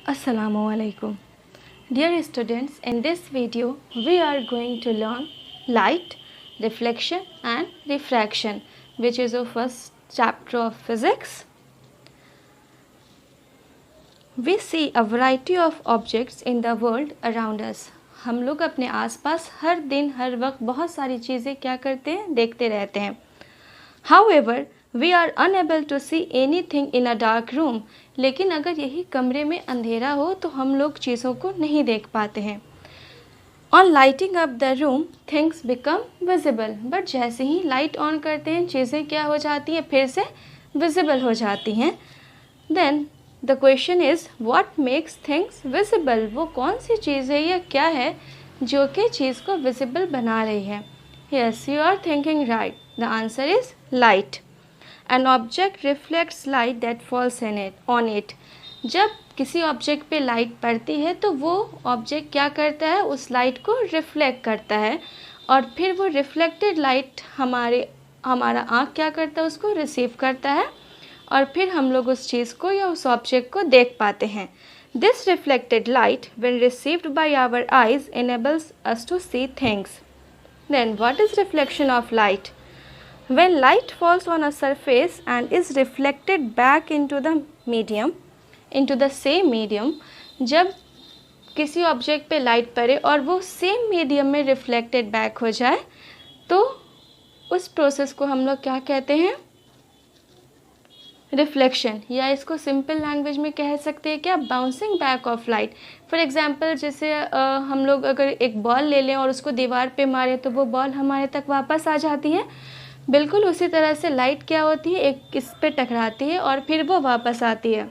Assalamualaikum. Dear students, in this video we are going to learn light, reflection and refraction, which is the first chapter of physics. We see a variety of objects in the world around us. हम लोग अपने आसपास हर दिन हर वक्त बहुत सारी चीज़ें क्या करते हैं, देखते रहते हैं. However, we are unable to see anything in a dark room. लेकिन अगर यही कमरे में अंधेरा हो तो हम लोग चीज़ों को नहीं देख पाते हैं. On lighting up the room, things become visible. But जैसे ही लाइट ऑन करते हैं चीज़ें क्या हो जाती हैं, फिर से विजिबल हो जाती हैं. Then the question is, what makes things visible? वो कौन सी चीज़ है या क्या है जो कि चीज़ को विजिबल बना रही है? Yes, you are thinking right. The answer is light. An object reflects light that falls on it. जब किसी ऑब्जेक्ट पे लाइट पड़ती है तो वो ऑब्जेक्ट क्या करता है, उस लाइट को रिफ्लेक्ट करता है और फिर वो रिफ्लेक्टेड लाइट हमारा आँख क्या करता है, उसको रिसीव करता है और फिर हम लोग उस चीज़ को या उस ऑब्जेक्ट को देख पाते हैं. This reflected light, when received by our eyes, enables us to see things. Then what is reflection of light? When light falls on a surface and is reflected back into the same medium, जब किसी object पे light पड़े और वो same medium में reflected back हो जाए तो उस प्रोसेस को हम लोग क्या कहते हैं, रिफ्लेक्शन. या इसको सिंपल लैंग्वेज में कह सकते हैं क्या, bouncing back of light. For example जैसे हम लोग अगर एक बॉल ले लें और उसको दीवार पे मारें तो वो बॉल हमारे तक वापस आ जाती है. बिल्कुल उसी तरह से लाइट क्या होती है, एक इस पे टकराती है और फिर वो वापस आती है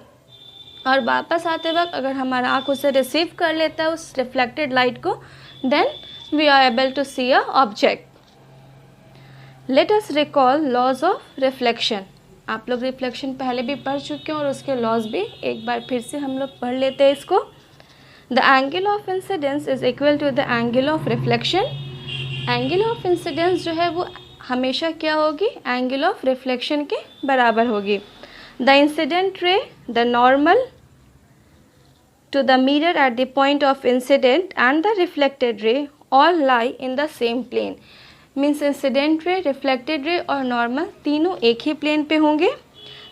और वापस आते वक्त अगर हमारा आँख उसे रिसीव कर लेता है उस रिफ्लेक्टेड लाइट को, then we are able to see a object. Let us recall laws of reflection. आप लोग रिफ्लेक्शन पहले भी पढ़ चुके हैं और उसके लॉज भी एक बार फिर से हम लोग पढ़ लेते हैं इसको. The angle of incidence is equal to the angle of reflection. Angle of incidence जो है वो हमेशा क्या होगी, एंगल ऑफ रिफ्लेक्शन के बराबर होगी. The incident ray, the normal to the mirror at the point of incident and the reflected ray all lie in the same plane. Means incident ray, reflected ray और normal तीनों एक ही plane पे होंगे.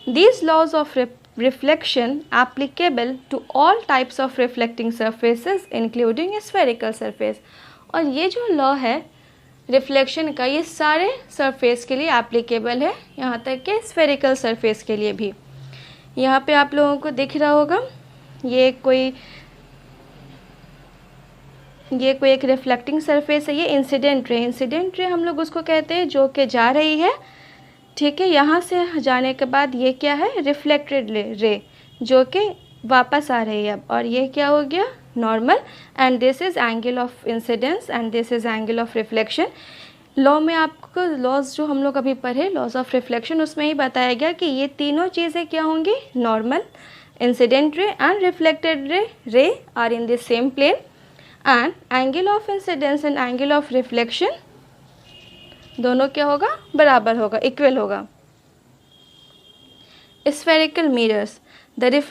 These laws of reflection applicable to all types of reflecting surfaces including spherical surface. और ये जो law है रिफ्लेक्शन का, ये सारे सरफेस के लिए एप्लीकेबल है, यहाँ तक कि स्फेरिकल सरफेस के लिए भी. यहाँ पे आप लोगों को दिख रहा होगा ये कोई एक रिफ्लेक्टिंग सरफेस है. ये इंसिडेंट रे हम लोग उसको कहते हैं जो कि जा रही है, ठीक है. यहाँ से जाने के बाद ये क्या है, रिफ्लेक्टेड रे जो कि वापस आ रही है अब. और ये क्या हो गया, normal. And this is angle of incidence and this is angle of reflection. Law में आपको लॉज जो हम लोग अभी पढ़े, लॉज ऑफ रिफ्लेक्शन, उसमें ही बताया गया कि ये तीनों चीज़ें क्या होंगी, normal, incident ray and reflected ray are in the same plane and angle of incidence and angle of reflection दोनों क्या होगा, बराबर होगा, इक्वल होगा. Spherical mirrors. The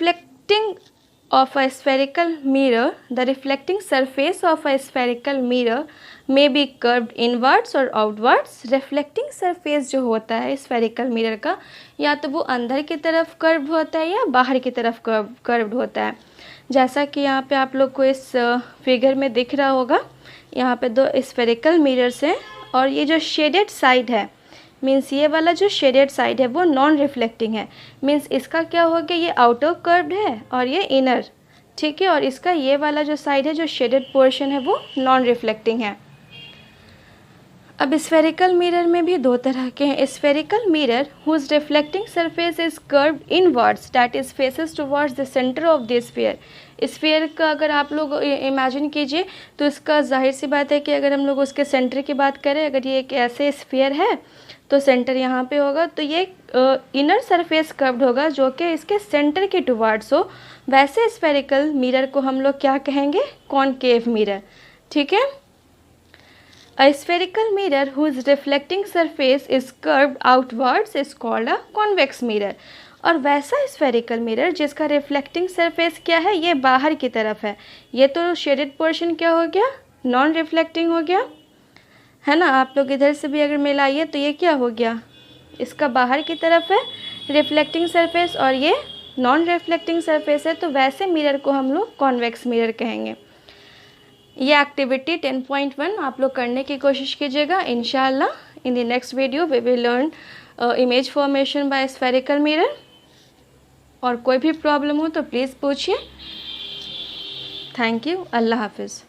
reflecting surface of a spherical mirror may be curved inwards or outwards. reflecting surface जो होता है spherical mirror का, या तो वो अंदर की तरफ कर्व होता है या बाहर की तरफ कर्व्ड होता है. जैसा कि यहाँ पे आप लोग को इस फिगर में दिख रहा होगा, यहाँ पे दो स्फेरिकल मिरर्स हैं और ये जो शेडेड साइड है, मीन्स ये वाला जो शेडेड साइड है वो नॉन रिफ्लेक्टिंग है. मीन्स इसका क्या हो गया, ये आउटर कर्व्ड है और ये इनर, ठीक है. और इसका ये वाला जो साइड है, जो शेडेड पोर्शन है, वो नॉन रिफ्लेक्टिंग है. अब स्फेरिकल मिरर में भी दो तरह के हैं. Spherical mirror whose reflecting surface is curved inwards, that is faces towards the centre of the sphere. Sphere का अगर आप लोग इमेजिन कीजिए तो इसका जाहिर सी बात है कि अगर हम लोग उसके सेंटर की बात करें, अगर ये एक ऐसे स्फीयर है तो सेंटर यहाँ पे होगा, तो ये इनर सरफेस कर्व्ड होगा जो कि इसके सेंटर के टुवर्ड्स हो. वैसे स्फेरिकल मिरर को हम लोग क्या कहेंगे, कॉनकेव मिरर, ठीक है. A spherical mirror whose reflecting surface is curved outwards is called a convex mirror. और वैसा स्फेरिकल मिरर जिसका रिफ्लेक्टिंग सरफेस क्या है, ये बाहर की तरफ है। ये तो शेडेड पोर्शन क्या हो गया, नॉन रिफ्लेक्टिंग हो गया, है ना। आप लोग इधर से भी अगर मिलाइए तो ये क्या हो गया, इसका बाहर की तरफ है रिफ्लेक्टिंग सरफेस और ये नॉन रिफ्लेक्टिंग सरफेस है। तो वैसे मिरर को हम लोग कॉन्वेक्स मिरर कहेंगे। ये एक्टिविटी 10.1 आप लोग करने की कोशिश कीजिएगा। इंशाल्लाह in the next video we will learn image formation by spherical mirror. और कोई भी प्रॉब्लम हो तो प्लीज़ पूछिए। Thank you. अल्लाह हाफिज़।